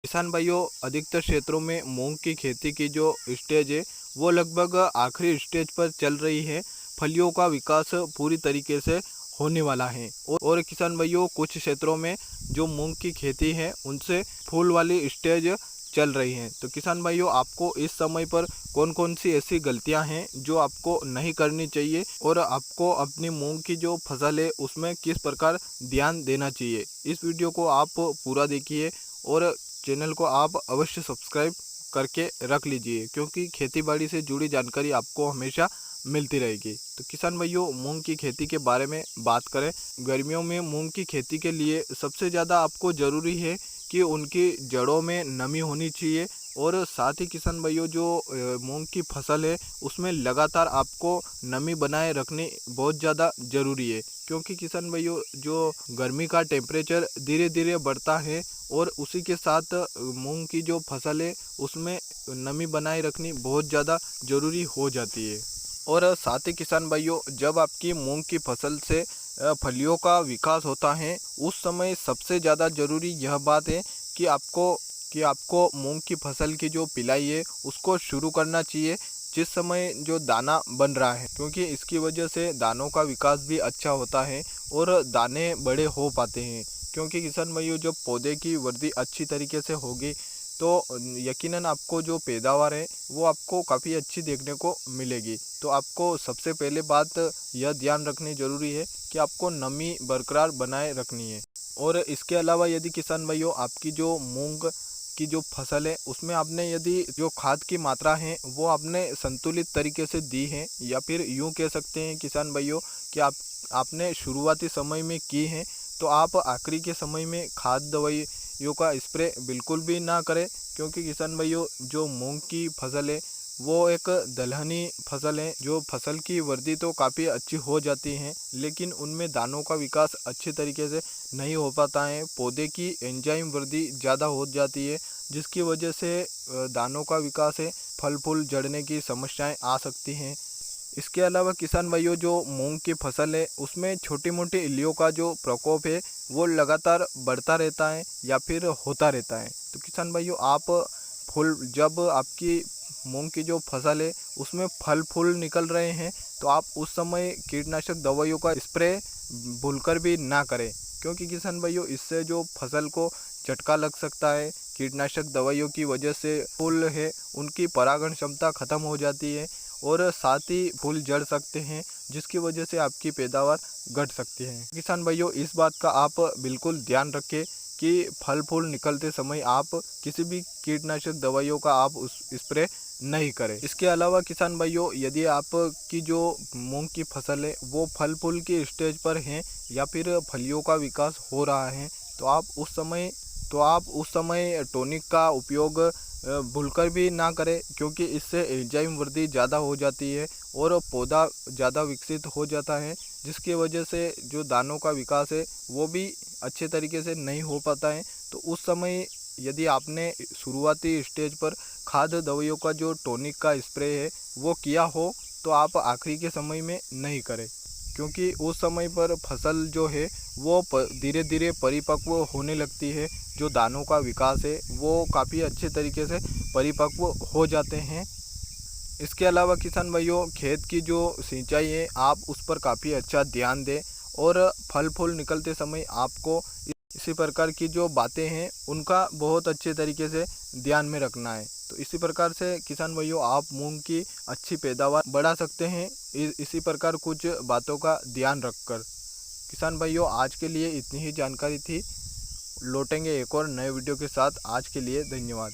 किसान भाइयों, अधिकतर क्षेत्रों में मूंग की खेती की जो स्टेज है वो लगभग आखिरी स्टेज पर चल रही है। फलियों का विकास पूरी तरीके से होने वाला है और किसान भाइयों, कुछ क्षेत्रों में जो मूंग की खेती है उनसे फूल वाली स्टेज चल रही है। तो किसान भाइयों, आपको इस समय पर कौन कौन सी ऐसी गलतियां हैं जो आपको नहीं करनी चाहिए और आपको अपनी मूंग की जो फसल है उसमें किस प्रकार ध्यान देना चाहिए, इस वीडियो को आप पूरा देखिए और चैनल को आप अवश्य सब्सक्राइब करके रख लीजिए, क्योंकि खेतीबाड़ी से जुड़ी जानकारी आपको हमेशा मिलती रहेगी। तो किसान भाइयों, मूंग की खेती के बारे में बात करें। गर्मियों में मूंग की खेती के लिए सबसे ज़्यादा आपको ज़रूरी है कि उनकी जड़ों में नमी होनी चाहिए और साथ ही किसान भाइयों, जो मूंग की फसल है उसमें लगातार आपको नमी बनाए रखनी बहुत ज़्यादा ज़रूरी है, क्योंकि किसान भाइयों, जो गर्मी का टेम्परेचर धीरे धीरे बढ़ता है और उसी के साथ मूंग की जो फसल है उसमें नमी बनाए रखनी बहुत ज़्यादा ज़रूरी हो जाती है। और साथ ही किसान भाइयों, जब आपकी मूंग की फसल से फलियों का विकास होता है उस समय सबसे ज़्यादा ज़रूरी यह बात है कि आपको मूंग की फसल की जो पिलाई है उसको शुरू करना चाहिए जिस समय जो दाना बन रहा है, क्योंकि इसकी वजह से दानों का विकास भी अच्छा होता है और दाने बड़े हो पाते हैं। क्योंकि किसान भाइयों, जब पौधे की वृद्धि अच्छी तरीके से होगी तो यकीनन आपको जो पैदावार है वो आपको काफ़ी अच्छी देखने को मिलेगी। तो आपको सबसे पहले बात यह ध्यान रखनी ज़रूरी है कि आपको नमी बरकरार बनाए रखनी है। और इसके अलावा यदि किसान भाइयों, आपकी जो मूंग की जो फसल है उसमें आपने यदि जो खाद की मात्रा है वो आपने संतुलित तरीके से दी है, या फिर यूँ कह सकते हैं किसान भाइयों कि आपने शुरुआती समय में की है, तो आप आखिरी के समय में खाद दवाइयों का स्प्रे बिल्कुल भी ना करें। क्योंकि किसान भाइयों, जो मूंग की फसल है वो एक दलहनी फसल है। जो फसल की वृद्धि तो काफ़ी अच्छी हो जाती है, लेकिन उनमें दानों का विकास अच्छे तरीके से नहीं हो पाता है। पौधे की एंजाइम वृद्धि ज़्यादा हो जाती है, जिसकी वजह से दानों का विकास है, फल फूल झड़ने की समस्याएं आ सकती हैं। इसके अलावा किसान भाइयों, जो मूंग की फसल है उसमें छोटी मोटी इल्लियों का जो प्रकोप है वो लगातार बढ़ता रहता है या फिर होता रहता है। तो किसान भाइयों, आप जब आपकी मूंग की जो फसल है उसमें फल फूल निकल रहे हैं तो आप उस समय कीटनाशक दवाइयों का स्प्रे भूलकर भी ना करें, क्योंकि किसान भाइयों, इससे जो फसल को झटका लग सकता है। कीटनाशक दवाइयों की वजह से फूल है उनकी परागण क्षमता खत्म हो जाती है और साथ ही फूल झड़ सकते हैं, जिसकी वजह से आपकी पैदावार घट सकती है। किसान भाइयों, इस बात का आप बिल्कुल ध्यान रखें कि फल फूल निकलते समय आप किसी भी कीटनाशक दवाइयों का आप उस स्प्रे नहीं करें। इसके अलावा किसान भाइयों, यदि आपकी जो मूंग की फसल है वो फल फूल की स्टेज पर हैं या फिर फलियों का विकास हो रहा है, तो आप उस समय टॉनिक का उपयोग भूलकर भी ना करें, क्योंकि इससे एंजाइम वृद्धि ज़्यादा हो जाती है और पौधा ज़्यादा विकसित हो जाता है, जिसकी वजह से जो दानों का विकास है वो भी अच्छे तरीके से नहीं हो पाता है। तो उस समय यदि आपने शुरुआती स्टेज पर खाद दवाइयों का जो टॉनिक का स्प्रे है वो किया हो तो आप आखिरी के समय में नहीं करें, क्योंकि उस समय पर फसल जो है वो धीरे धीरे परिपक्व होने लगती है। जो दानों का विकास है वो काफ़ी अच्छे तरीके से परिपक्व हो जाते हैं। इसके अलावा किसान भाइयों, खेत की जो सिंचाई है आप उस पर काफ़ी अच्छा ध्यान दें और फल फूल निकलते समय आपको इसी प्रकार की जो बातें हैं उनका बहुत अच्छे तरीके से ध्यान में रखना है। तो इसी प्रकार से किसान भाइयों, आप मूंग की अच्छी पैदावार बढ़ा सकते हैं इसी प्रकार कुछ बातों का ध्यान रखकर। किसान भाइयों, आज के लिए इतनी ही जानकारी थी। लौटेंगे एक और नए वीडियो के साथ। आज के लिए धन्यवाद।